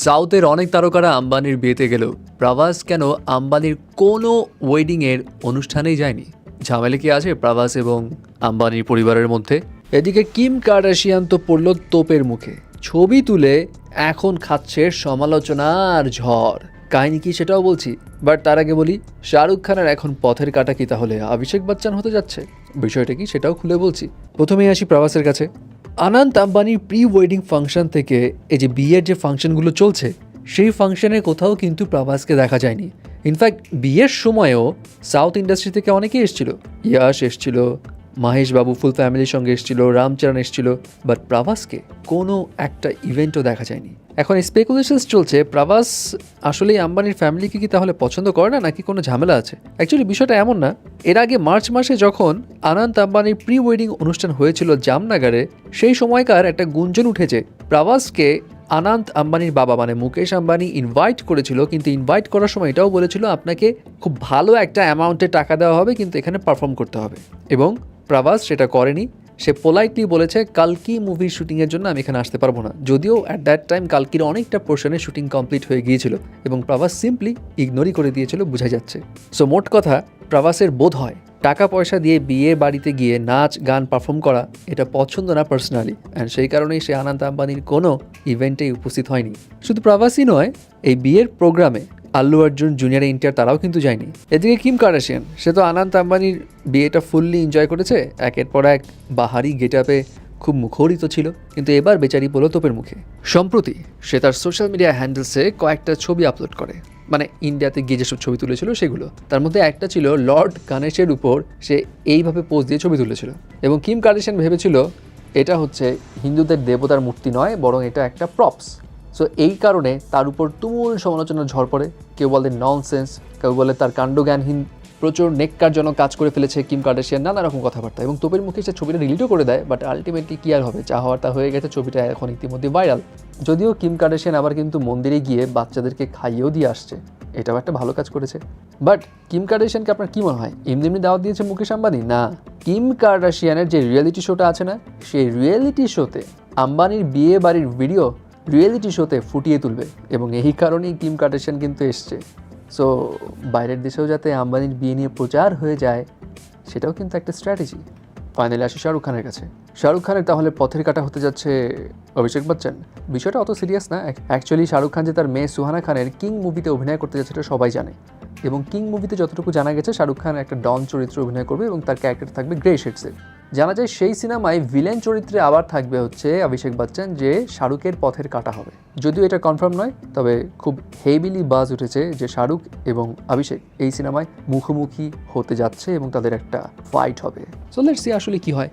সাউথের অনেক তারকারা আম্বানির বিয়েতে গেলেও প্রভাস কেন আম্বানির কোনো ওয়েডিংয়ের অনুষ্ঠানেই যায়নি? ঝামেলা কি আছে প্রভাস এবং আম্বানির পরিবারের মধ্যে? এদিকে কিম কার্দাশিয়ান তো পড়ল তোপের মুখে, ছবি তুলে এখন খাচ্ছে সমালোচনার ঝড়। কাহিনী কি সেটাও বলছি, বাট তার আগে বলি শাহরুখ খানের এখন পথের কাটা কি তাহলে অভিষেক বচ্চন হতে যাচ্ছে? বিষয়টা কি সেটাও খুলে বলছি। প্রথমেই আসি প্রভাসের কাছে। আনন্ত আম্বানির প্রি ওয়েডিং ফাংশন থেকে এই যে বিয়ের যে ফাংশনগুলো চলছে, সেই ফাংশনে কোথাও কিন্তু প্রভাসকে দেখা যায়নি। ইনফ্যাক্ট বিয়ের সময়ও সাউথ ইন্ডাস্ট্রি থেকে অনেকেই এসেছিল, ইয়াশ এসেছিল, মাহেশ বাবু ফুল ফ্যামিলির সঙ্গে এসেছিল, রামচরণ এসেছিল, বাট প্রভাসকে কোনো একটা ইভেন্টও দেখা যায়নি। এখন স্পেকুলেশনস চলছে প্রভাস আসলেই আম্বানির ফ্যামিলিকে কি তাহলে পছন্দ করে না, নাকি কোনো ঝামেলা আছে। অ্যাকচুয়ালি বিষয়টা এমন না। এর আগে মার্চ মাসে যখন আনন্ত আম্বানির প্রি ওয়েডিং অনুষ্ঠান হয়েছিল জামনগরে, সেই সময়কার একটা গুঞ্জন উঠেছে প্রভাসকে আনন্ত আম্বানির বাবা মানে মুকেশ আম্বানি ইনভাইট করেছিল, কিন্তু ইনভাইট করার সময় এটাও বলেছিল আপনাকে খুব ভালো একটা অ্যামাউন্টে টাকা দেওয়া হবে, কিন্তু এখানে পারফর্ম করতে হবে। এবং প্রভাস সেটা করেনি। সে পোলাইটলি বলেছে কালকি মুভির শুটিংয়ের জন্য আমি এখানে আসতে পারবো না, যদিও অ্যাট দ্যাট টাইম কালকির অনেকটা পোর্শনে শুটিং কমপ্লিট হয়ে গিয়েছিল এবং প্রভাস সিম্পলি ইগনোরই করে দিয়েছিল, বোঝা যাচ্ছে। সো মোট কথা, প্রভাসের বোধ হয় টাকা পয়সা দিয়ে বিয়ে বাড়িতে গিয়ে নাচ গান পারফর্ম করা এটা পছন্দ না পার্সোনালি, অ্যান্ড সেই কারণেই সে আনন্ত আম্বানির কোনো ইভেন্টেই উপস্থিত হয়নি। শুধু প্রভাসই নয়, এই বিয়ের প্রোগ্রামে আল্লু অর্জুন, জুনিয়র এনটিআর তারাও কিন্তু যায়নি। এদিকে কিম কার্দাশিয়ান, সে তো আনন্ত আম্বানির বিয়েটা ফুললি এনজয় করেছে, একের পর এক বাহারি গেট আপে খুব মুখরিত ছিল, কিন্তু এবার বেচারি পড়ল তোপের মুখে। সম্প্রতি সে তার সোশ্যাল মিডিয়া হ্যান্ডেলসে কয়েকটা ছবি আপলোড করে, মানে ইন্ডিয়াতে গিয়ে যেসব ছবি তুলেছিল সেগুলো। তার মধ্যে একটা ছিল লর্ড গণেশের উপর সে এইভাবে পোজ দিয়ে ছবি তুলেছিল, এবং কিম কার্দাশিয়ান ভেবেছিল এটা হচ্ছে হিন্দুদের দেবতার মূর্তি নয়, বরং এটা একটা প্রপস। সো এই কারণে তার উপর তুমুল সমালোচনার ঝড় পড়ে। কেউ বলে ননসেন্স, কেউ বলে তার কাণ্ডজ্ঞানহীন, প্রচুর নেককারজনক কাজ করে ফেলেছে কিম কার্দাশিয়ান, নানা রকম কথাবার্তা। এবং তোপের মুখে সে ছবিটা ডিলিটও করে দেয়, বাট আলটিমেটলি কী আর হবে, যা হওয়ার তা হয়ে গেছে। ছবিটা এখন ইতিমধ্যে ভাইরাল। যদিও কিম কার্দাশিয়ান আবার কিন্তু মন্দিরে গিয়ে বাচ্চাদেরকে খাইয়েও দিয়ে আসছে, এটাও একটা ভালো কাজ করেছে। বাট কিম কার্দাশিয়ানকে আপনার কী মনে হয় এমনি এমনি দাওয়াত দিয়েছে মুকেশ আম্বানি? না, কিম কার্দাশিয়ানের যে রিয়েলিটি শোটা আছে না, সেই রিয়েলিটি শোতে আম্বানির বিয়ে বাড়ির ভিডিও রিয়েলিটি শোতে ফুটিয়ে তুলবে, এবং এই কারণেই কিম কার্দাশিয়ান কিন্তু এসছে। সো বাইরের দেশেও যাতে আম্বানির বিয়ে নিয়ে প্রচার হয়ে যায়, সেটাও কিন্তু একটা স্ট্র্যাটেজি। ফাইনালি আসি শাহরুখ খানের কাছে। শাহরুখ খানের তাহলে পথের কাটা হতে যাচ্ছে অভিষেক বচ্চন? বিষয়টা অত সিরিয়াস না। অ্যাকচুয়ালি শাহরুখ খান যে তার মেয়ে সুহানা খানের কিং মুভিতে অভিনয় করতে যাচ্ছে এটা সবাই জানে, এবং কিং মুভিতে যতটুকু জানা গেছে শাহরুখ খান একটা ডন চরিত্রে অভিনয় করবে এবং তার ক্যারেক্টার থাকবে গ্রে শেডসের। জানা যায় সেই সিনেমায় ভিলেন চরিত্রে আবার থাকবে হচ্ছে অভিষেক বচ্চন, যে শাহরুখের পথের কাটা হবে। যদিও এটা কনফার্ম নয়, তবে খুব হেভিলি বাজ উঠেছে যে শাহরুখ এবং অভিষেক এই সিনেমায় মুখোমুখি হতে যাচ্ছে এবং তাদের একটা ফাইট হবে। সো লেটস সি আসলে কি হয়।